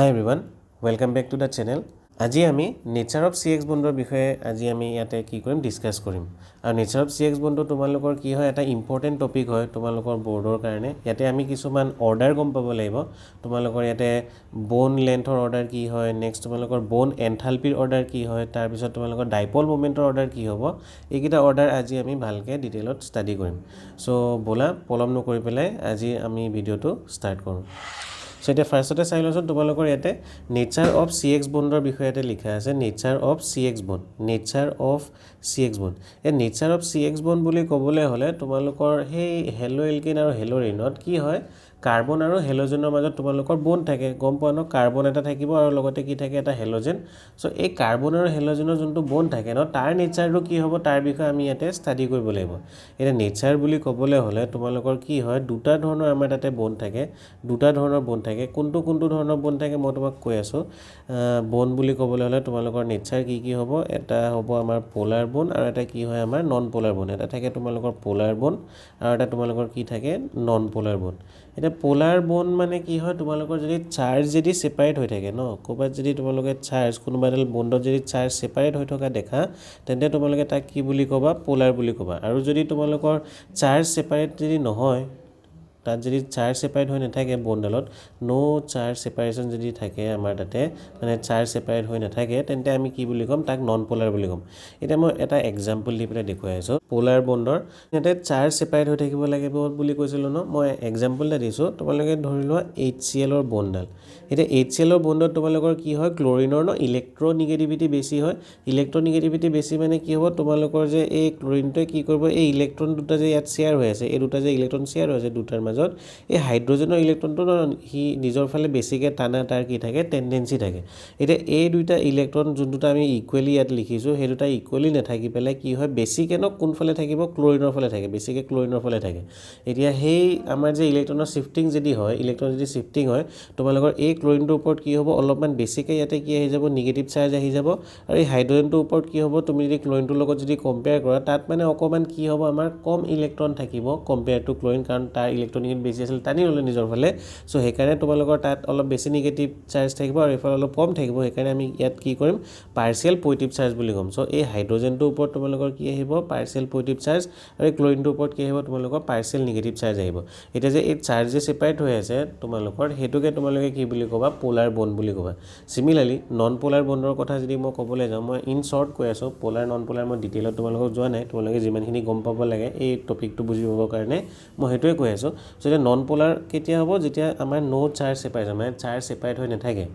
Hi everyone, welcome back to the channel. আজি আমি nature of CX বণ্ডৰ বিষয়ে আজি আমি ইয়াতে কি কৰিম ডিসকাস কৰিম আৰু নেচাৰ অফ CX বণ্ডটো তোমালোকৰ কি হয় এটা ইম্পৰ্টেন্ট টপিক হয় তোমালোকৰ বৰ্ডৰ কাৰণে ইয়াতে আমি কিছুমান অৰ্ডাৰ গম পাব লাগিব তোমালোকৰ ইয়াতে বোন লেন্থৰ অৰ্ডাৰ কি হয় নেক্সট তোমালোকৰ বোন এন্থালপিৰ অৰ্ডাৰ কি হয় তাৰ পিছত তোমালোকৰ ডাইপল মোমেন্টৰ অৰ্ডাৰ কি হ'ব এইকিটা অৰ্ডাৰ আজি আমি ভালকে ডিটেইলত ষ্টাডি কৰিম সো বলা পলম নকৰি পেলাই আজি আমি ভিডিওটো ষ্টাৰ্ট কৰোঁ So এটা ফাৰ্স্টতে চাই লওঁচোন তোমালোকৰ ইয়াতে নেচাৰ অফ CX বণ্ডৰ বিষয়তে লিখা আছে nature of CX bond nature of CX bond এই নেচাৰ অফ CX বণ্ড বুলি ক'বলৈ হ'লে তোমালোকৰ সেই হেলো এলকেন আৰু হেলোৰিনত কি হয় কাৰ্বন আৰু হেলোজেনৰ মাজত তোমালোকৰ বণ্ড থাকে গম পোৱা ন কাৰ্বন এটা থাকিব আৰু লগতে কি থাকে এটা হেলোজেন সো এই কাৰ্বন আৰু হেলোজেনৰ যোনটো বণ্ড থাকে ন তাৰ নেচাৰটো কি হ'ব তাৰ বিষয়ে আমি ইয়াতে ষ্টাডি কৰিব লাগিব এটা নেচাৰ বুলি ক'বলৈ হ'লে তোমালোকৰ কি হয় দুটা ধৰণৰ আমাৰ তাতে বণ্ড থাকে দুটা ধৰণৰ বণ্ড থাকে কোনটো ধৰণৰ বণ্ড থাকে মই তোমাক কৈ আছো বণ্ড বুলি ক'বলৈ হ'লে তোমালোকৰ নেচাৰ কি হ'ব এটা হ'ব আমাৰ পোলাৰ বণ্ড আৰু এটা কি হয় আমাৰ নন পোলাৰ বণ্ড এটা থাকে তোমালোকৰ পোলাৰ বণ্ড আৰু এটা তোমালোকৰ কি থাকে নন পোলাৰ বণ্ড এটা পোলাৰ বণ্ড মানে কি হয় তোমালোকৰ যদি চাৰ্জ যদি সেপাৰেট হৈ থাকে ন কোবাত যদি তোমালোকে চাৰ্জ কোনোবা এডাল বণ্ডত যদি চাৰ্জ সেপাৰেট হৈ থকা দেখা তেন্তে তোমালোকে তাক কি বুলি ক'বা পোলাৰ বুলি ক'বা আৰু যদি তোমালোকৰ চাৰ্জ সেপাৰেট যদি নহয় তাত যদি চাৰ্জ সেপাৰেট হৈ নাথাকে বণ্ডলত নো চাৰ্জ সেপাৰেশন যদি থাকে আমাৰ তাতে মানে চাৰ্জ সেপাৰেট হৈ নাথাকে তেন্তে আমি কি বুলি ক'ম তাক নন পোলাৰ বুলি ক'ম এটা মই এটা এক্সাম্পল দি পেলাই দেখুৱাই আছো পোলাৰ বণ্ডৰ ইয়াতে চাৰ্জ সেপাৰেট হৈ থাকিব লাগিব বুলি কৈছিল ন মই এক্সাম্পল এটা দিছো তোমালোকে ধৰি লোৱা HCl ৰ বণ্ডডাল এটা HCl ৰ বণ্ডত তোমালোকৰ কি হয় ক্লোৰিনৰ ন ইলেক্ট্ৰনিগেটিভিটি বেছি হয় ইলেক্ট্ৰনিগেটিভিটি বেছি মানে কি হ'ব তোমালোকৰ যে এই ক্লোৰিনটোৱে কি কৰিব এই ইলেক্ট্ৰন দুটা যে ইয়াত শেয়াৰ হৈ আছে এই দুটা যে ইলেক্ট্ৰন শেয়াৰ হৈ আছে দুটাৰ মাজত এই হাইড্ৰোজেনৰ ইলেক্ট্ৰনটো হি নিজৰ ফালে বেছিকে টানা তাৰ কি থাকে টেন্ডেন্সি থাকে এটা এই দুটা ইলেক্ট্ৰন যোনটা আমি ইকুৱেলি ইয়াত লিখিছো সেই দুটা ইকুৱেলি নাথাকি পেলাই কি হয় বেছিকে ন কোন ফালে থাকিব ক্লোৰিনৰ ফালে থাকে বেছিকে ক্লোৰিনৰ ফালে থাকে এতিয়া সেই আমাৰ যে ইলেক্ট্ৰনৰ শিফটিং যদি হয় ইলেক্ট্ৰন যদি শিফটিং হয় তোমালোকৰ এই ক্লোৰিনটোৰ ওপৰত কি হ'ব অলপমান বেছিকে ইয়াতে কি আহি যাব নিগেটিভ চাৰ্জ আহি যাব আৰু এই হাইড্ৰোজেনটোৰ ওপৰত কি হ'ব তুমি যদি ক্লোৰিনটোৰ লগত যদি কম্পেয়াৰ কৰা তাত মানে অকমান কি হ'ব আমাৰ কম ইলেক্ট্ৰন থাকিব কম্পেয়াৰ টু ক্লোৰিন কাৰণ তাৰ ইলেক্ট্ৰনিক বেছি আছিল টানি ল'লে নিজৰ ফালে সো সেইকাৰণে তোমালোকৰ তাত অলপ বেছি নিগেটিভ চাৰ্জ থাকিব আৰু এফালে অলপ কম থাকিব সেইকাৰণে আমি ইয়াত কি কৰিম পাৰ্শিয়াল পজিটিভ চাৰ্জ বুলি ক'ম সো এই হাইড্ৰোজেনটোৰ ওপৰত তোমালোকৰ কি আহিব পাৰ্শিয়াল পজিটিভ চাৰ্জ আৰু এই ক্লোৰিনটোৰ ওপৰত কি আহিব তোমালোকৰ পাৰ্শিয়াল নিগেটিভ চাৰ্জ আহিব এটা যে এই চাৰ্জ যে সেপাৰেট হৈ আছে তোমালোকৰ হেতুকে তোমালোকে কি বুলি ক'বা পোলাৰ বণ্ড বুলি ক'বা সিমিলাৰলি নন পোলাৰ বণ্ডৰ কথা যদি মই ক'বলৈ যাওঁ মই ইন শৰ্ট কৈ আছো পোলাৰ নন পোলাৰ মই ডিটেইলত তোমালোকক যোৱা নাই তোমালোকে যিমানখিনি গম পাব লাগে এই টপিকটো বুজি পাবৰ কাৰণে মই হেতুৱে কৈ আছো সো এটা নন পোলাৰ কেতিয়া হ'ব যেতিয়া আমাৰ নো চাৰ্জ সেপাৰেশন মানে চাৰ্জ সেপাৰেট হৈ নাথাকে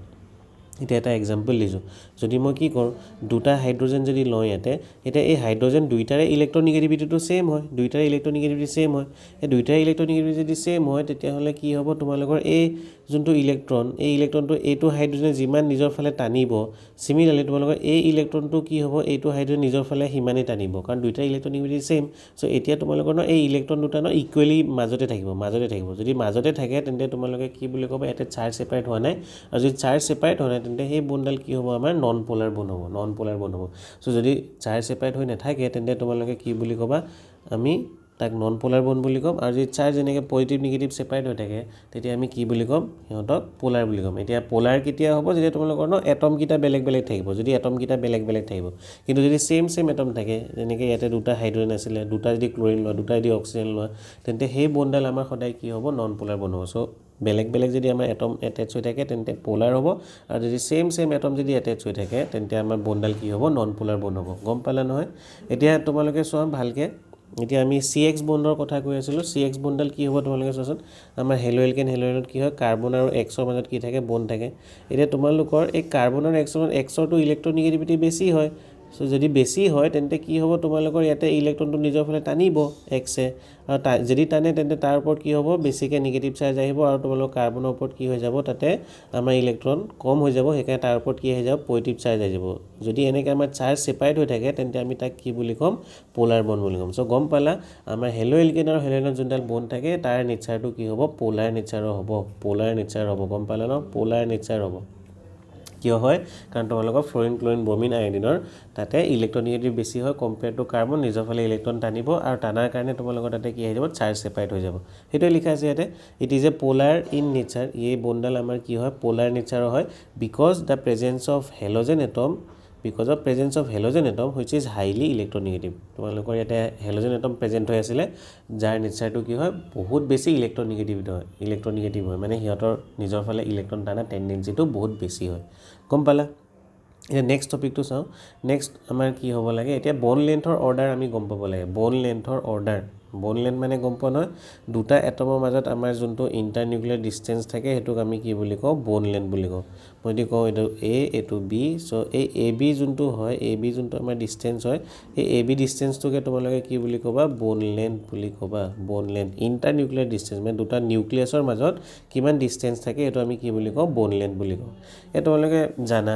এটা এটা এক্সাম্পল দিছো যদি মই কি কৰো দুটা হাইড্ৰোজেন যদি লওঁ ইয়াতে এটা এই হাইড্ৰোজেন দুইটাৰে ইলেক্ট্ৰনিগেটিভিটিটো সেম হয় দুইটাৰে ইলেক্ট্ৰনিগেটিভিটি সেম হয় এই দুইটাৰে ইলেক্ট্ৰনিগেটিভিটি যদি সেম হয় তেতিয়া হলে কি হ'ব তোমালোকৰ এই যোনটো ইলেক্ট্ৰন এই ইলেক্ট্ৰনটো এইটো হাইড্ৰোজেন যিমান নিজৰ ফালে টানিব সিমিলাৰলি তোমালোকৰ এই ইলেক্ট্ৰনটো কি হ'ব এইটো হাইড্ৰোজেন নিজৰ ফালে হিমানে টানিব কাৰণ দুইটা ইলেক্ট্ৰনিগেটিভিটি সেম সো এতিয়া তোমালোকৰ ন এই ইলেক্ট্ৰন দুটা ন ইকুৱেলি মাজতে থাকিব যদি মাজতে থাকে তেন্তে তোমালোকে কি বুলি ক'বা এটা চাৰ্জ সেপাৰেট হোৱা নাই আৰু যদি চাৰ্জ সেপাৰেট হোৱা নাই তেন্তে সেই বণ্ডডাল কি হ'ব আমাৰ নন পোলাৰ বণ্ড হ'ব সো যদি চাৰ্জ সেপাৰেট হৈ নাথাকে তেন্তে তোমালোকে কি বুলি ক'বা আমি তাক নন পোলাৰ বণ্ড বুলি ক'ম আৰু যদি চাৰ্জ এনেকৈ পজিটিভ নিগেটিভ সেপাৰেট হৈ থাকে তেতিয়া আমি কি বুলি ক'ম সিহঁতক পোলাৰ বুলি ক'ম এতিয়া পোলাৰ কেতিয়া হ'ব যেতিয়া তোমালোকৰ ন এটম কিটা বেলেগ থাকিব যদি এটম কিটা বেলেগ থাকিব কিন্তু যদি সেম এটম থাকে যেনেকৈ ইয়াতে দুটা হাইড্ৰোজেন আছিলে দুটা যদি ক্লোৰিন লোৱা দুটা যদি অক্সিজেন লোৱা তেন্তে সেই বণ্ডডাল আমাৰ সদায় কি হ'ব নন পোলাৰ বণ্ড হ'ব সো বেলেগ যদি আমাৰ এটম এটাচ হৈ থাকে তেন্তে পোলাৰ হ'ব আৰু যদি সেম এটম যদি এটাচ হৈ থাকে তেন্তে আমাৰ বণ্ডডাল কি হ'ব নন পোলাৰ বণ্ড হ'ব গম পালা নহয় এতিয়া তোমালোকে চোৱা ভালকে এতিয়া আমি CX বণ্ডৰ কথা কৈ আছিলো CX বণ্ডডাল কি হ'ব তোমালোকে চোৱাচোন আমাৰ হেলো এলকেন হেলোজেনত কি হয় কাৰ্বন আৰু Xৰ মাজত কি থাকে বণ্ড থাকে এতিয়া তোমালোকৰ এই কাৰ্বন আৰু Xৰটো ইলেক্ট্ৰনিগেটিভিটি বেছি হয় সো যদি বেছি হয় তেন্তে কি হ'ব তোমালোকৰ ইয়াতে ইলেক্ট্ৰনটো নিজৰ ফালে টানিব Xে আৰু যদি টানে তেন্তে তাৰ ওপৰত কি হ'ব বেছিকে নিগেটিভ চাৰ্জ আহিব আৰু তোমালোকৰ কাৰ্বনৰ ওপৰত কি হৈ যাব তাতে আমাৰ ইলেক্ট্ৰন কম হৈ যাব সেইকাৰণে তাৰ ওপৰত কি হৈ যাব পজিটিভ চাৰ্জ আহি যাব যদি এনেকৈ আমাৰ চাৰ্জ সেপাৰেট হৈ থাকে তেন্তে আমি তাক কি বুলি ক'ম পোলাৰ বণ্ড বুলি ক'ম সো গম পালা আমাৰ হেলো এলকেন আৰু হেলোজেনৰ যোনডাল বণ্ড থাকে তাৰ নেচাৰটো কি হ'ব পোলাৰ নেচাৰৰ হ'ব গম পালা ন পোলাৰ নেচাৰ হ'ব কিয় হয় কাৰণ তোমালোকৰ ফ্লোৰিন ক্লোৰিন ব্ৰমিন আয়োডিনৰ তাতে ইলেক্ট্ৰনিগেটিভ বেছি হয় কম্পেয়াৰ টু কাৰ্বন নিজৰ ফালে ইলেক্ট্ৰন টানিব আৰু টানাৰ কাৰণে তোমালোকৰ তাতে কি হৈ যাব চাৰ্জ সেপাৰেট হৈ যাব সেইটোৱে লিখা আছে ইয়াতে it is a polar in nature এই বন্ডাল আমাৰ কি হয় পোলাৰ নেচাৰৰ হয় because the presence of halogen atom because of presence of halogen atom which is highly electronegative তোমালোকৰ ইয়াতে halogen atom present হৈ আছিল যাৰ নেচাৰটো কি হয় বহুত বেছি ইলেক্ট্ৰনিগেটিভ হয় মানে হিহঁতৰ নিজৰ ফালে ইলেক্ট্ৰন টানা টেন্ডেন্সিটো বহুত বেছি হয় গম পালা এটা নেক্সট টপিকটো চাও নেক্সট আমাৰ কি হ'ব লাগে এতিয়া বন লেন্থৰ অৰ্ডাৰ আমি গম পাব লাগে বন লেন্থৰ অৰ্ডাৰ বন লেন্থ মানে গম পোৱা নহয় দুটা এটমৰ মাজত আমাৰ যোনটো ইন্টাৰনিউক্লিয়াৰ ডিসটেন্স থাকে হেতুক আমি কি বুলি কওঁ বন লেন্থ বুলি কওঁ মই দি কওঁ এটো এ এটো বি সো এই এ বি যোনটো হয় এ বি যোনটো আমাৰ ডিসটেন্স হয় এই এ বি ডিসটেন্সটোকে তোমালোকে কি বুলি ক'বা বন লেন্থ বুলি ক'বা বন লেন্থ ইন্টাৰনিউক্লিয়াৰ ডিসটেন্স মানে দুটা নিউক্লিয়াছৰ মাজত কিমান ডিসটেন্স থাকে এটো আমি কি বুলি কওঁ বন লেন্থ বুলি কওঁ এ তোমালোকে জানা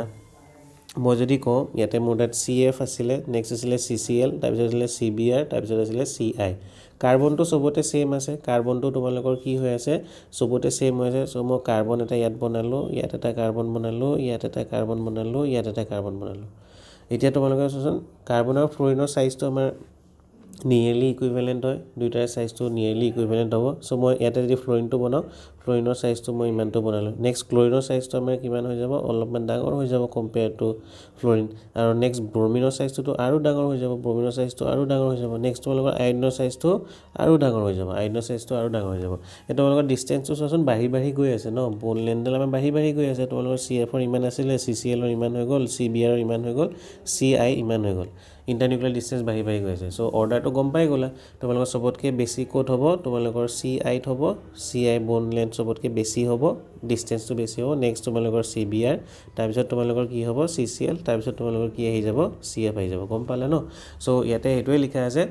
মই যদি কওঁ ইয়াতে মোৰ তাত CF আছিলে নেক্সট আছিলে CCl তাৰপিছত আছিলে CBr তাৰপিছত আছিলে CI কাৰ্বনটো সবতে সেম আছে কাৰ্বনটো তোমালোকৰ কি হৈ আছে সবতে সেম হৈ আছে সো মই কাৰ্বন এটা ইয়াত বনালো ইয়াত এটা কাৰ্বন বনালো ইয়াত এটা কাৰ্বন বনালো ইয়াত এটা কাৰ্বন বনালো এতিয়া তোমালোকে চোন কাৰ্বন আৰু ফ্লোৰিনৰ সাইজটো আমাৰ নিয়াৰলি ইকুইভ্যালেন্ট হয় দুইটাৰ সাইজটো নিয়াৰলি ইকুইভ্যালেন্ট হ'ব সো মই ইয়াতে যদি ফ্লোৰিনটো বনাও ফ্লোৰিনৰ সাইজটো মই ইমানটো বনালো নেক্সট ক্লোৰিনৰ সাইজটো আমাৰ কিমান হৈ যাব অলপমান ডাঙৰ হৈ যাব কম্পেয়াৰ টু ফ্লোৰিন আৰু নেক্সট ব্ৰোমিনৰ সাইজটো আৰু ডাঙৰ হৈ যাব ব্ৰোমিনৰ সাইজটো আৰু ডাঙৰ হৈ যাব নেক্সট তোমালোকৰ আয়নৰ সাইজটো আৰু ডাঙৰ হৈ যাব আয়নৰ সাইজটো আৰু ডাঙৰ হৈ যাব এটা তোমালোকৰ ডিসটেন্সটো চোন বাঢ়ি গৈ আছে ন বন লেন্থডাল আমাৰ বাঢ়ি গৈ আছে তোমালোকৰ CF ৰ ইমান আছিল CCl ৰ ইমান হৈ গ'ল CBr ৰ ইমান হৈ গ'ল CI ইমান হৈ গ'ল ইন্টাৰনিউক্লিয়াৰ ডিসটেন্স বাঢ়ি গৈ আছে সো অৰ্ডাৰটো গম পাই গলা তোমালোকৰ সবতকে বেছি কোড হ'ব তোমালোকৰ CI ত হ'ব CI বন লেন্থ সবতকে বেছি হ'ব ডিসটেন্সটো বেছি হ'ব নেক্সট তোমালোকৰ CBr তাৰপিছত তোমালোকৰ কি হ'ব CCl তাৰপিছত তোমালোকৰ কি আহি যাব CF আহি যাব গম পালা ন সো ইয়াতে হেতুৱে লিখা আছে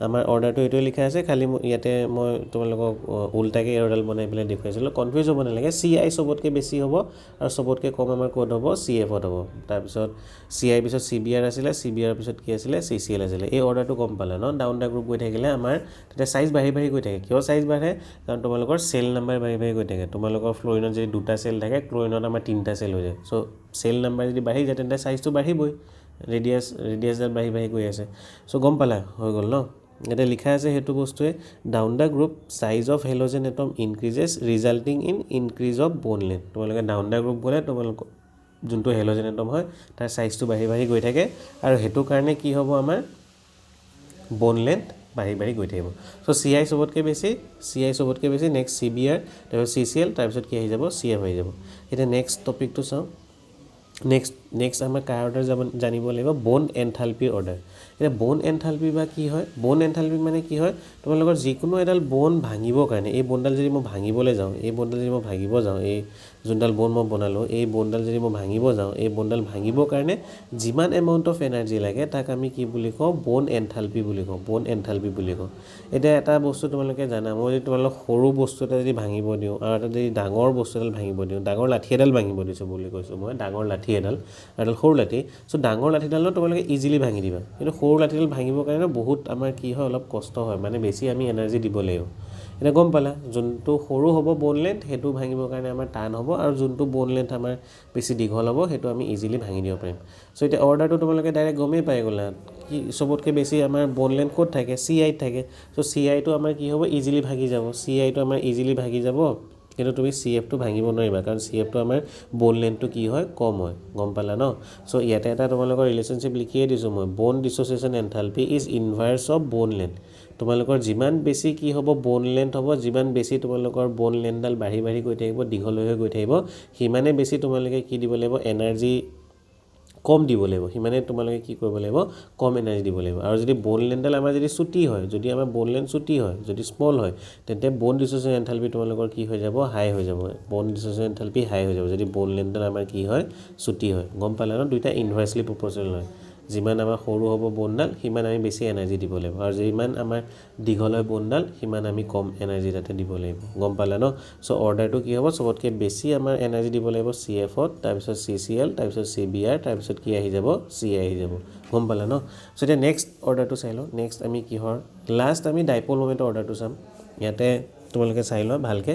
আমাৰ অৰ্ডাৰটো এটোই লিখা আছে খালি ইয়াতে মই তোমালোকক উল্টাকে এৰডাল বনাই পেলাই দেখুৱাইছিলো কনফিউজ হ'ব নালাগে CI সবতকে বেছি হ'ব আৰু সবতকে কম আমাৰ কোড হ'ব CF ত হ'ব তাৰপিছত CI পিছত CBr আছিলে CBr পিছত কি আছিলে CCl আছিলে এই অৰ্ডাৰটো গম পালা ন ডাউন দা গ্ৰুপ গৈ থাকিলে আমাৰ তাতে সাইজ বাঢ়ি গৈ থাকে কিয় সাইজ বাঢ়ে কাৰণ তোমালোকৰ সেল নাম্বাৰ বাঢ়ি গৈ থাকে তোমালোকৰ ফ্লোৰিনত যদি দুটা সেল থাকে ক্লোৰিনত আমাৰ তিনটা সেল হৈ যায় সো সেল নাম্বাৰ যদি বাঢ়ি যায় তেন্তে সাইজটো বাঢ়িবই ৰেডিয়াছডাল বাঢ়ি গৈ আছে সো গম পালা হৈ গ'ল ন এটা লিখা আছে হেতু বস্তুৱে down the group size of halogen atom increases resulting in increase of bond length তোমালোকে ডাউন দা গ্ৰুপ গলে তোমালোক যোনটো হেলোজেন এটম হয় তাৰ সাইজটো বাঢ়ি গৈ থাকে আৰু হেতু কাৰণে কি হ'ব আমাৰ বন লেন্থ বাঢ়ি গৈ থাকিব সো CI সবতকে বেছি নেক্সট CBr তাৰপিছত CCl তাৰপিছত কি আহি যাব CF আহি যাব এটা নেক্সট টপিকটো চাও নেক্সট আমাৰ কাৰ অৰ্ডাৰ জানিব লাগিব বন এনথালপিৰ অৰ্ডাৰ এটা বন এনথালপি বা কি হয় বন এনথালপি মানে কি হয় তোমালোকৰ যিকোনো এডাল বন ভাঙিবৰ কাৰণে এই বনডাল যদি মই ভাঙিবলৈ যাওঁ এই বনডাল যদি মই ভাঙিব যাওঁ এই যোনডাল বন মই বনালো এই বনডাল যদি মই ভাঙিব যাওঁ এই বনডাল ভাঙিবৰ কাৰণে যিমান এমাউন্ট অফ এনাৰ্জি লাগে তাক আমি কি বুলি কওঁ বন এনথালপি বুলি কওঁ এটা এটা বস্তু তোমালোকে জানা মই যদি তোমালোক সৰু বস্তু এটা যদি ভাঙিব দিওঁ আৰু এটা যদি ডাঙৰ বস্তু এডাল ভাঙিব দিওঁ ডাঙৰ লাঠি এডাল ভাঙিব দিছো বুলি কৈছো মই ডাঙৰ লাঠি এডাল সৰু লাঠি সো ডাঙৰ লাঠিডাল তোমালোকে ইজিলি ভাঙি দিবা কিন্তু সৰু লাঠিডাল ভাঙিবৰ কাৰণে বহুত আমাৰ কি হয় অলপ কষ্ট হয় মানে বেছি আমি এনাৰ্জি দিব লাগিব এটা গম পালা যোনটো সৰু হ'ব বন লেন্থ হেতু ভাঙিবৰ কাৰণে আমাৰ টান হ'ব আৰু যোনটো বন লেন্থ আমাৰ বেছি দীঘল হ'ব হেতু আমি ইজিলি ভাঙি দিব পাৰিম সো এটা অৰ্ডাৰটো তোমালোকে ডাইৰেক্ট গমেই পাই গলা কি সবতকে বেছি আমাৰ বন লেন্থ ক'ত থাকে CI থাকে সো CI টো আমাৰ কি হ'ব ইজিলি ভাগি যাব CI টো আমাৰ ইজিলি ভাগি যাব কিন্তু তুমি CF টো ভাঙিব নোৱাৰিবা কাৰণ CF টো আমাৰ বন লেন্থটো কি হয় কম হয় গম পালা ন সো ইয়াতে এটা তোমালোকৰ ৰিলেশনশিপ লিখিয়ে দিছো মই বন dissociation enthalpy is ইনভাৰ্স of bond length তোমালোকৰ যিমান বেছি কি হ'ব বন লেন্থ হ'ব যিমান বেছি তোমালোকৰ বন লেন্থডাল বাঢ়ি গৈ থাকিব দীঘল হৈ গৈ থাকিব হিমানে বেছি তোমালোকে কি দিব লাগিব এনাৰ্জি কম দিব লাগিব হিমানে তোমালোকে কি কৰিব লাগিব কম এনাৰ্জি দিব লাগিব আৰু যদি বন লেন্থডাল আমাৰ যদি ছুটি হয় যদি আমাৰ বন লেন্থ ছুটি হয় যদি স্মল হয় তেন্তে বন ডিসোসিয়েশন এনথালপি তোমালোকৰ কি হৈ যাব হাই হৈ যাব বন ডিসোসিয়েশন এনথালপি হাই হৈ যাব যদি বন লেন্থডাল আমাৰ কি হয় ছুটি হয় গম পালা ন দুইটা ইনভাৰ্সলি প্ৰপৰ্শনাল হয় যিমান আমাৰ সৰু হ'ব বনডাল সিমান আমি বেছি এনাৰ্জি দিব লাগিব আৰু যিমান আমাৰ দীঘল হয় বনডাল সিমান আমি কম এনাৰ্জি তাতে দিব লাগিব গম পালা ন সো অৰ্ডাৰটো কি হ'ব সবতকে বেছি আমাৰ এনাৰ্জি দিব লাগিব CF ত তাৰপিছত CCl তাৰপিছত CBr তাৰপিছত কি আহি যাব CI আহি যাব গম পালা ন সো এটা নেক্সট অৰ্ডাৰটো চাই লও নেক্সট আমি কিহৰ লাষ্ট আমি ডাইপল মোমেন্টৰ অৰ্ডাৰটো চাম ইয়াতে তোমালোকে চাই লোৱা ভালকৈ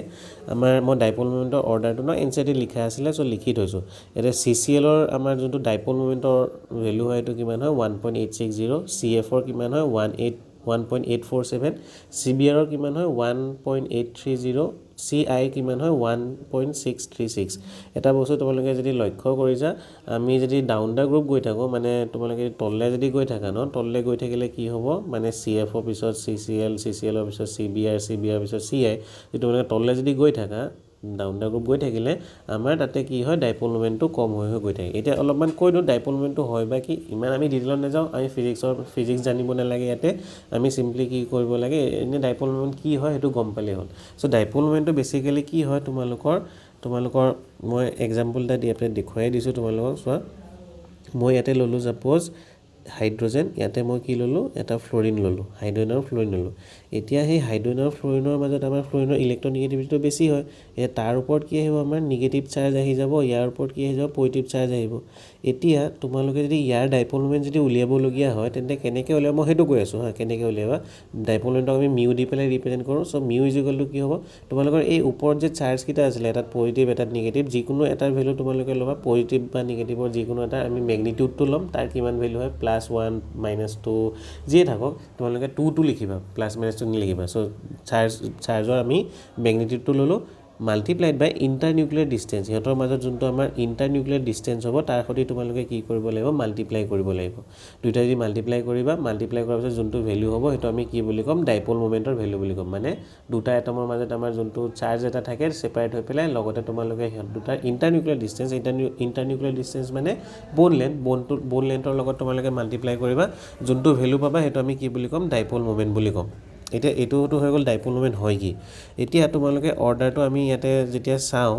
আমাৰ মই ডাইপল মুভমেণ্টৰ অৰ্ডাৰটো ন এনচিইআৰটিত লিখা আছিলে চ' লিখি থৈছোঁ এতিয়া CCLৰ আমাৰ যোনটো ডাইপল মুভমেণ্টৰ ভেলু হয় এইটো কিমান হয় 1.860 CFৰ কিমান হয় 1.847 CBRৰ কিমান হয় 1.830 CI কিমান হয় 1.636 এটা বস্তু তোমালোকে যদি লক্ষ্য কৰিছা আমি যদি ডাউন দা গ্ৰুপ গৈ থাকোঁ মানে তোমালোকে তললৈ যদি গৈ থাকা ন তললৈ গৈ থাকিলে কি হ'ব মানে CFৰ পিছত CCLৰ পিছত CBRৰ পিছত CI যদি তোমালোকে তললৈ যদি গৈ থাকা ডাউন দা গ্ৰুপ গৈ থাকিলে আমাৰ তাতে কি হয় ডাইপল মুভমেণ্টটো কম হৈ গৈ থাকে এতিয়া অলপমান কৈ দিওঁ ডাইপল মুভমেণ্টটো হয় বা কি ইমান আমি ডিটেইলত নাযাওঁ আমি ফিজিক্স জানিব নালাগে ইয়াতে আমি সিম্পলি কি কৰিব লাগে এনে ডাইপল মুভমেণ্ট কি হয় সেইটো গম পালেই হ'ল চ' ডাইপল মুভমেণ্টটো বেছিকেলি কি হয় তোমালোকৰ মই এক্সাম্পল এটা দি ইয়াতে দেখুৱাই দিছোঁ তোমালোকক চোৱা মই ইয়াতে ল'লোঁ ছাপ'জ হাইড্ৰজেন ইয়াতে মই কি ল'লোঁ এটা ফ্ল'ৰিন ল'লোঁ হাইড্ৰজেন আৰু ফ্ল'ৰিন ল'লোঁ এতিয়া সেই হাইড্ৰজেন আৰু ফ্ল'ৰিনৰ মাজত আমাৰ ফ্ল'ৰিনৰ ইলেক্ট্ৰনিগেটিভিটিটো বেছি হয় এতিয়া তাৰ ওপৰত কি আহিব আমাৰ নিগেটিভ চাৰ্জ আহি যাব ইয়াৰ ওপৰত কি আহি যাব পজিটিভ চাৰ্জ আহিব এতিয়া তোমালোকে যদি ইয়াৰ ডাইপল মুভমেণ্ট যদি উলিয়াবলগীয়া হয় তেন্তে কেনেকৈ উলিয়াব মই সেইটো কৈ আছোঁ কেনেকৈ উলিয়াবা ডাইপল মুভমেণ্টক আমি মিউ দি পেলাই ৰিপ্ৰেজেণ্ট কৰোঁ চ' মিউ ইজিকেলটো কি হ'ব তোমালোকৰ এই ওপৰত যে চাৰ্জকেইটা আছিলে এটাত পজিটিভ এটাত নিগেটিভ যিকোনো এটাৰ ভেলু তোমালোকে ল'বা পজিটিভ বা নিগেটিভৰ যিকোনো এটা আমি মেগনিটিউডটো ল'ম তাৰ কিমান ভেলু হয় +1 -2 যিয়ে থাকক তোমালোকে 2 লিখিবা +-2 নিলিখিবা চ' চাৰ্জৰ আমি মেগনিটিউডটো ল'লোঁ মাল্টিপ্লাইড বাই ইণ্টাৰনিউক্লিয়াৰ ডিষ্টেঞ্চ সিহঁতৰ মাজত যোনটো আমাৰ ইণ্টাৰনিউক্লিয়াৰ ডিষ্টেঞ্চ হ'ব তাৰ সৈতে তোমালোকে কি কৰিব লাগিব মাল্টিপ্লাই কৰিব লাগিব দুইটা যদি মাল্টিপ্লাই কৰাৰ পিছত যোনটো ভেলু হ'ব সেইটো আমি কি বুলি ক'ম ডাইপল মুভমেণ্টৰ ভেলু বুলি ক'ম মানে দুটা এটমৰ মাজত আমাৰ যোনটো চাৰ্জ এটা থাকে ছেপাৰেট হৈ পেলাই লগতে তোমালোকে সিহঁত দুটাৰ ইণ্টাৰনিউক্লিয়াৰ ডিষ্টেঞ্চ মানে ব'ন লেন্থৰ লগত তোমালোকে মাল্টিপ্লাই কৰিবা যোনটো ভেলু পাবা সেইটো আমি কি বুলি ক'ম ডাইপল মুভমেণ্ট বুলি ক'ম এতিয়া এইটোতো হৈ গ'ল ডাইপল মুভমেণ্ট হয় কি এতিয়া তোমালোকে অৰ্ডাৰটো আমি ইয়াতে যেতিয়া চাওঁ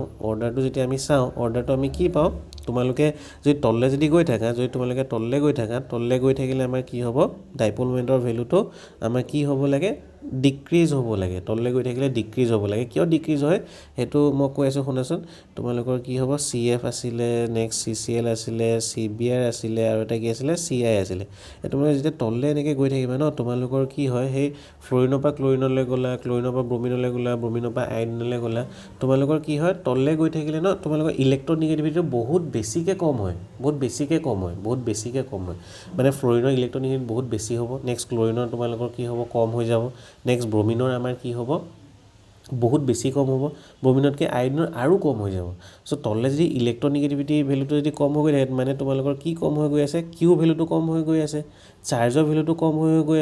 অৰ্ডাৰটো আমি কি পাওঁ তোমালোকে যদি তললৈ যদি গৈ থাকা তললৈ গৈ থাকিলে আমাৰ কি হ'ব ডাইপল মুভমেণ্টৰ ভেলুটো আমাৰ কি হ'ব লাগে ডিক্ৰিজ হ'ব লাগে তললৈ গৈ থাকিলে ডিক্ৰিজ হ'ব লাগে কিয় ডিক্ৰিজ হয় সেইটো মই কৈ আছোঁ শুনাচোন তোমালোকৰ কি হ'ব CF আছিলে নেক্সট CCL আছিলে CBR আছিলে আৰু এটা কি আছিলে CI আছিলে তোমালোকে যেতিয়া তললৈ এনেকৈ গৈ থাকিবা ন তোমালোকৰ কি হয় সেই ফ্ল'ৰিনৰ পৰা ক্ল'ৰিনলৈ গ'লা ক্ল'ৰিনৰ পৰা ব্ৰমিনলৈ গ'লা ব্ৰমিনৰ পৰা আয়ডিনলৈ গ'লা তোমালোকৰ কি হয় তললৈ গৈ থাকিলে ন তোমালোকৰ ইলেক্ট্ৰনিগেটিভিটিটো বহুত বেছিকৈ কম হয় মানে ফ্ল'ৰিনৰ ইলেক্ট্ৰনিগেটিভিটি বহুত বেছি হ'ব নেক্সট ক্ল'ৰিনৰ তোমালোকৰ কি হ'ব কম হৈ যাব নেক্সট ব্ৰমিনৰ আমাৰ কি হ'ব বহুত বেছি কম হ'ব ব্ৰমিনতকৈ আয়ডিনৰ আৰু কম হৈ যাব চ' তললৈ যদি ইলেক্ট্ৰনিগেটিভিটি ভেলুটো যদি কম হৈ গৈ থাকে মানে তোমালোকৰ কি কম হৈ গৈ আছে কিউ ভেলুটো কম হৈ গৈ আছে চাৰ্জৰ ভেলুটো কম হৈ গৈ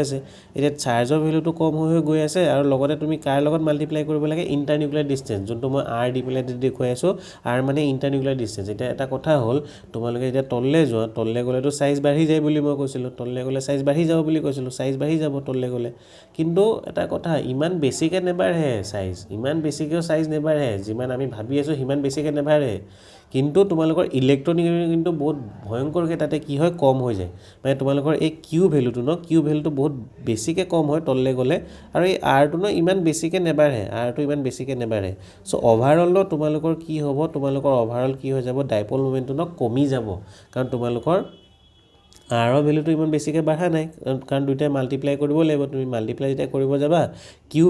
আছে এতিয়া চাৰ্জৰ ভেলুটো কম হৈ গৈ আছে আৰু লগতে তুমি কাৰ লগত মাল্টিপ্লাই কৰিব লাগে ইণ্টাৰনিউক্লিয়াৰ ডিষ্টেঞ্চ যোনটো মই R দি পেলাই দেখুৱাই আছোঁ R মানে ইণ্টাৰনিউক্লিয়াৰ ডিষ্টেঞ্চ এতিয়া এটা কথা হ'ল তোমালোকে এতিয়া তললৈ গ'লেতো চাইজ বাঢ়ি যায় বুলি মই কৈছিলোঁ তললৈ গ'লে চাইজ বাঢ়ি যাব বুলি কৈছিলোঁ চাইজ বাঢ়ি যাব তললৈ গ'লে কিন্তু এটা কথা ইমান বেছিকৈ নেবাঢ়ে ইমান বেছিকৈও চাইজ নেবাঢ়ে যিমান আমি ভাবি আছোঁ সিমান বেছিকৈ নেবাঢ়ে কিন্তু তোমালোকৰ ইলেক্ট্ৰনিগেটিভিটি কিন্তু বহুত ভয়ংকৰকৈ তাতে কি হয় কম হৈ যায় মানে তোমালোকৰ এই কিউ ভেলুটো বহুত বেছিকৈ কম হয় তললৈ গ'লে আৰু এই আৰটো ইমান বেছিকৈ নেবাঢ়ে চ' অভাৰঅল তোমালোকৰ কি হ'ব অভাৰঅল কি হৈ যাব ডাইপল মুভমেণ্টটো কমি যাব কাৰণ তোমালোকৰ আৰৰ ভেলুটো ইমান বেছিকৈ বাঢ়া নাই কাৰণ দুইটাই মাল্টিপ্লাই কৰিব লাগিব তুমি মাল্টিপ্লাই যেতিয়া কৰিব যাবা কিউ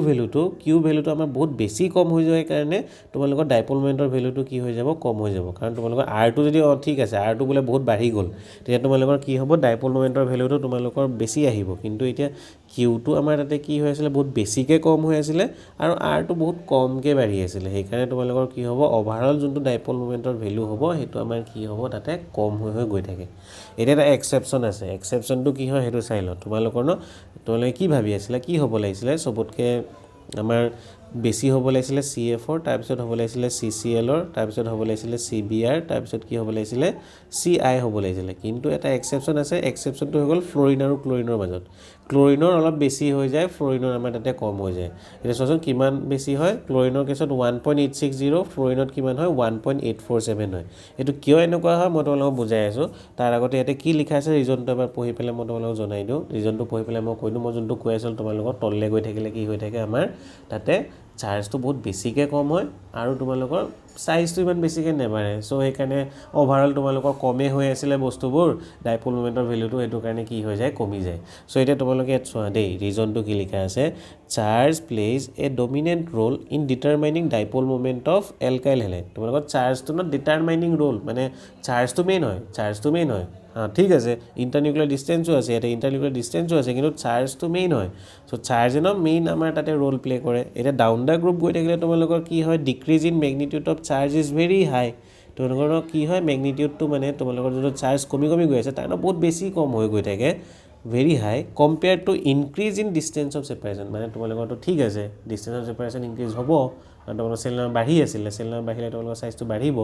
ভেলুটো আমাৰ বহুত বেছি কম হৈ যোৱাৰ কাৰণে তোমালোকৰ ডাইপল মুভমেণ্টৰ ভেলুটো কি হৈ যাব কম হৈ যাব কাৰণ তোমালোকৰ আৰটো যদি ঠিক আছে আৰটো বোলে বহুত বাঢ়ি গ'ল তেতিয়া তোমালোকৰ কি হ'ব ডাইপল মুভমেণ্টৰ ভেলুটো তোমালোকৰ বেছি আহিব কিন্তু এতিয়া কিউটো আমাৰ তাতে কি হৈ আছিলে বহুত বেছিকৈ কম হৈ আছিলে আৰু আৰটো বহুত কমকৈ বাঢ়ি আছিলে সেইকাৰণে তোমালোকৰ কি হ'ব অভাৰঅল যোনটো ডাইপল মুভমেণ্টৰ ভেলু হ'ব সেইটো আমাৰ কি হ'ব তাতে কম হৈ গৈ থাকে এতিয়া এটা এক্সেপশ্যন আছে এক্সেপশ্যনটো কি হয় সেইটো চাই লওঁ তোমালোকে কি ভাবি আছিলা কি হ'ব লাগিছিলে চবতকৈ আমাৰ বেছি হ'ব লাগিছিলে CFৰ তাৰপিছত হ'ব লাগিছিলে CCLৰ তাৰপিছত হ'ব লাগিছিলে CBR তাৰপিছত কি হ'ব লাগিছিলে CI হ'ব লাগিছিলে কিন্তু এটা এক্সেপশ্যন আছে এক্সেপশ্যনটো হৈ গ'ল ফ্ল'ৰিন আৰু ক্ল'ৰিনৰ মাজত ক্ল'ৰিনৰ অলপ বেছি হৈ যায় ফ্ল'ৰিনৰ আমাৰ তাতে কম হৈ যায় এতিয়া চোৱাচোন কিমান বেছি হয় ক্ল'ৰিনৰ কেছত 1.860 ফ্ল'ৰিনত কিমান হয় 1.847 হয় এইটো কিয় এনেকুৱা হয় মই তোমালোকক বুজাই আছোঁ তাৰ আগতে ইয়াতে কি লিখা আছে ৰিজনটো এবাৰ পঢ়ি পেলাই মই তোমালোকক জনাই দিওঁ ৰিজনটো পঢ়ি পেলাই মই কৈ দিওঁ মই যোনটো কৈ আছিলোঁ তোমালোকক তললৈ গৈ থাকিলে কি হৈ থাকে আমাৰ তাতে চাৰ্জটো বহুত বেছিকৈ কম হয় আৰু তোমালোকৰ চাইজটো ইমান বেছিকৈ নেবাঢ়ে চ' সেইকাৰণে অভাৰঅল তোমালোকৰ কমেই হৈ আছিলে বস্তুবোৰ ডাইপল মুমেণ্টৰ ভেলুটো সেইটো কাৰণে কি হৈ যায় কমি যায় চ' এতিয়া তোমালোকে ইয়াত চোৱা দেই ৰিজনটো কি লিখা আছে charge plays a dominant role in determining dipole moment of alkyl halide তোমালোকৰ চাৰ্জটো ন ডিটাৰমাইনিং ৰোল মানে চাৰ্জটো মেইন হয় ঠিক আছে ইণ্টাৰনিউক্লিয়াৰ ডিষ্টেঞ্চো আছে ইয়াতে ইণ্টাৰনিউক্লিয়াৰ ডিষ্টেঞ্চো আছে কিন্তু চাৰ্জটো মেইন হয় চ' চাৰ্জে মেইন আমাৰ তাতে ৰোল প্লে কৰে এতিয়া ডাউন দ্য গ্ৰুপ গৈ থাকিলে তোমালোকৰ কি হয় decrease in magnitude of charge is very high তোমালোকৰ কি হয় মেগনিটিউডটো মানে তোমালোকৰ যোনটো চাৰ্জ কমি গৈ আছে তাৰ বহুত বেছি কম হৈ গৈ থাকে very high compare to increase in distance of separation মানে তোমালোকৰতো ঠিক আছে ডিষ্টেঞ্চ অফ ছেপাৰেশ্যন ইনক্ৰিজ হ'ব কাৰণ তোমালোকৰ চেল নাম্বাৰ বাঢ়ি আছিলে চেল নাম্বাৰ বাঢ়িলে তোমালোকৰ চাইজটো বাঢ়িব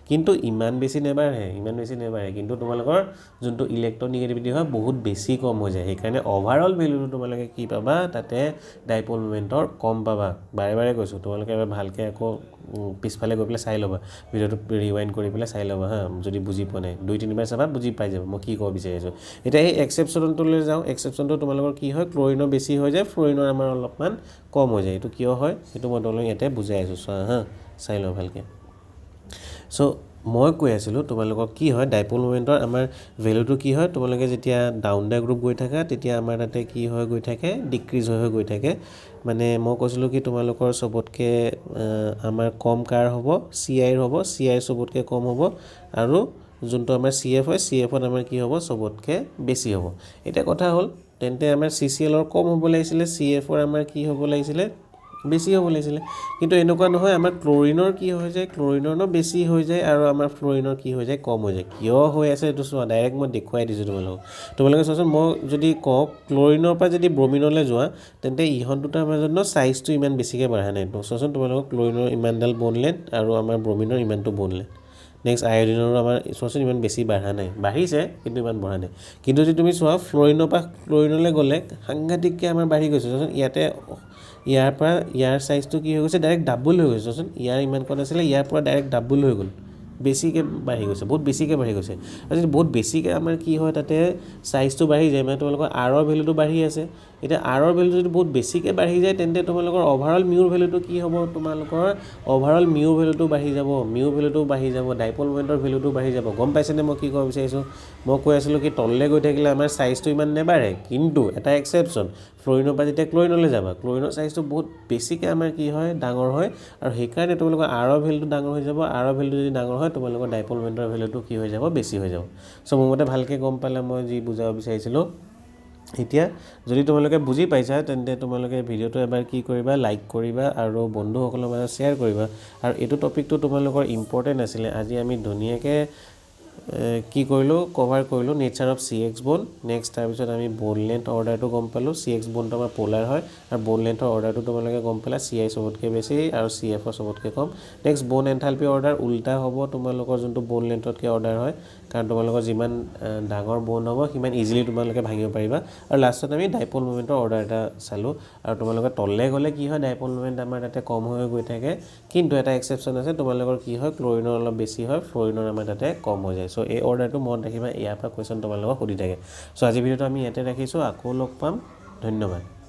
কিন্তু ইমান বেছি নেবাঢ়ে কিন্তু তোমালোকৰ যোনটো ইলেক্ট্ৰনিগেটিভিটি হয় বহুত বেছি কম হৈ যায় সেইকাৰণে অভাৰঅল ভেলুটো তোমালোকে কি পাবা তাতে ডাইপল মুমেণ্টৰ কম পাবা বাৰে কৈছোঁ তোমালোকে এবাৰ ভালকৈ আকৌ পিছফালে গৈ পেলাই চাই ল'বা ভিডিঅ'টো ৰিৱাইণ্ড কৰি পেলাই চাই ল'বা যদি বুজি পোৱা নাই 2-3বাৰ চাবা বুজি পাই যাব মই কি ক'ব বিচাৰিছোঁ এতিয়া এই এক্সেপশ্যনটোলৈ যাওঁ এক্সেপশ্যনটো তোমালোকৰ কি হয় ক্লৰিনৰ বেছি হৈ যায় ফ্লৰিনৰ আমাৰ অলপমান কম হৈ যায় এইটো কিয় হয় সেইটো মই তোমালোকক ইয়াতে বুজাই আছোঁ চোৱা চাই লওঁ ভালকৈ চ' মই কৈ আছিলোঁ তোমালোকক কি হয় ডাইপল মুমেণ্টৰ আমাৰ ভেলুটো কি হয় তোমালোকে যেতিয়া ডাউন দ্য গ্ৰুপ গৈ থাকা তেতিয়া আমাৰ তাতে কি হৈ গৈ থাকে ডিক্ৰিজ হৈ গৈ থাকে মানে মই কৈছিলোঁ কি তোমালোকৰ চবতকৈ আমাৰ কম কাৰ হ'ব চি আই চবতকৈ কম হ'ব আৰু যোনটো আমাৰ চি এফ হয় চি এফত আমাৰ কি হ'ব চবতকৈ বেছি হ'ব এতিয়া কথা হ'ল তেন্তে আমাৰ চি চি এলৰ কম হ'ব লাগিছিলে চি এফৰ আমাৰ কি হ'ব লাগিছিলে বেছি হ'ব লাগিছিলে কিন্তু এনেকুৱা নহয় আমাৰ ক্লৰিনৰ কি হৈ যায় ক্লৰিনৰ বেছি হৈ যায় আৰু আমাৰ ফ্লৰিনৰ কি হৈ যায় কম হৈ যায় কিয় হৈ আছে এইটো চোৱা ডাইৰেক্ট মই দেখুৱাই দিছোঁ তোমালোকে চোৱাচোন মই যদি কওঁ ক্লৰিনৰ পৰা যদি ব্ৰমিনলৈ যোৱা তেন্তে ইহঁত দুটাৰ মাজত চাইজটো ইমান বেছিকৈ বাঢ়া নাই চোৱাচোন তোমালোকক ক্লৰিনৰ ইমানডাল ব'ন লেন্থ আৰু আমাৰ ব্ৰমিনৰ ইমানটো ব'ন লেন্থ নেক্সট আয়ডিনৰো আমাৰ চোৱাচোন ইমান বেছি বাঢ়া নাই বাঢ়িছে কিন্তু ইমান বঢ়া নাই কিন্তু যদি তুমি চোৱা ফ্লৰিনৰ পৰা ক্লৰিনলৈ গ'লে সাংঘাতিককৈ আমাৰ বাঢ়ি গৈছে চোৱাচোন ইয়াতে ইয়াৰ পৰা ইয়াৰ চাইজটো কি হৈ গৈছে ডাইৰেক্ট ডাবল হৈ গৈছে চোৱাচোন ইয়াৰ ইমান কণ আছিলে ইয়াৰ পৰা ডাইৰেক্ট ডাবল হৈ গ'ল বেছিকৈ বাঢ়ি গৈছে বহুত বেছিকৈ বাঢ়ি গৈছে আৰু যদি বহুত বেছিকৈ আমাৰ কি হয় তাতে চাইজটো বাঢ়ি যায় মানে তোমালোকৰ আৰৰ ভেলুটো বাঢ়ি আছে এতিয়া আৰৰ ভেলুটো যদি বহুত বেছিকৈ বাঢ়ি যায় তেন্তে তোমালোকৰ অভাৰঅল মিউৰ ভেলুটো কি হ'ব তোমালোকৰ অভাৰঅল মিউ ভেলুটো বাঢ়ি যাব ডাইপল মুমেণ্টৰ ভেলুটো বাঢ়ি যাব গম পাইছেনে মই কি ক'ব বিচাৰিছোঁ মই কৈ আছিলোঁ কি তললৈ গৈ থাকিলে আমাৰ চাইজটো ইমান নেবাঢ়ে কিন্তু এটা এক্সেপশ্যন ফ্লৰিনৰ পৰা যেতিয়া ক্লৰিনলৈ যাবা ক্লৰিনৰ চাইজটো বহুত বেছিকৈ আমাৰ কি হয় ডাঙৰ হয় আৰু সেইকাৰণে তোমালোকৰ আৰৰ ভেলুটো ডাঙৰ হৈ যাব আৰৰ ভেলুটো যদি ডাঙৰ হয় তোমালোকৰ ডাইপল মুমেণ্টৰ ভেলুটো কি হৈ যাব বেছি হৈ যাব চ' মোৰ মতে ভালকৈ গম পালে মই যি বুজাব বিচাৰিছিলোঁ এতিয়া যদি তোমালোকে বুজি পাইছা তেন্তে তোমালোকে ভিডিঅ'টো এবাৰ কি কৰিবা লাইক কৰিবা আৰু বন্ধুসকলৰ মাজত শ্বেয়াৰ কৰিবা আৰু এইটো টপিকটো তোমালোকৰ ইম্পৰ্টেণ্ট আছিলে আজি আমি ধুনীয়াকৈ কি কৰিলোঁ কভাৰ কৰিলোঁ nature of C x bone next তাৰপিছত আমি ব'ন লেন্থ অৰ্ডাৰটো গম পালোঁ চি এক্স ব'নটো আমাৰ প'লাৰ হয় আৰু ব'ন লেন্থৰ অৰ্ডাৰটো তোমালোকে গম পালা চি আই চবতকৈ বেছি আৰু চি এফৰ চবতকৈ কম নেক্সট ব'ন এন্থালপি অৰ্ডাৰ উল্টা হ'ব তোমালোকৰ যোনটো ব'ন লেন্থতকৈ অৰ্ডাৰ হয় কাৰণ তোমালোকৰ যিমান ডাঙৰ ব'ন হ'ব সিমান ইজিলি তোমালোকে ভাঙিব পাৰিবা আৰু লাষ্টত আমি ডাইপল মুমেণ্টৰ অৰ্ডাৰ এটা চালোঁ আৰু তোমালোকে তললৈ গ'লে কি হয় ডাইপল মুমেণ্ট আমাৰ তাতে কম হৈ গৈ থাকে কিন্তু এটা এক্সেপশ্যন আছে তোমালোকৰ কি হয় ক্লৰিনৰ অলপ বেছি হয় ফ্লৰিনৰ আমাৰ তাতে কম হৈ যায় চ' এই অৰ্ডাৰটো মনত ৰাখিবা ইয়াৰ পৰা কুৱেশ্যন তোমালোকক সুধি থাকে চ' আজি ভিডিঅ'টো আমি ইয়াতে ৰাখিছোঁ আকৌ লগ পাম ধন্যবাদ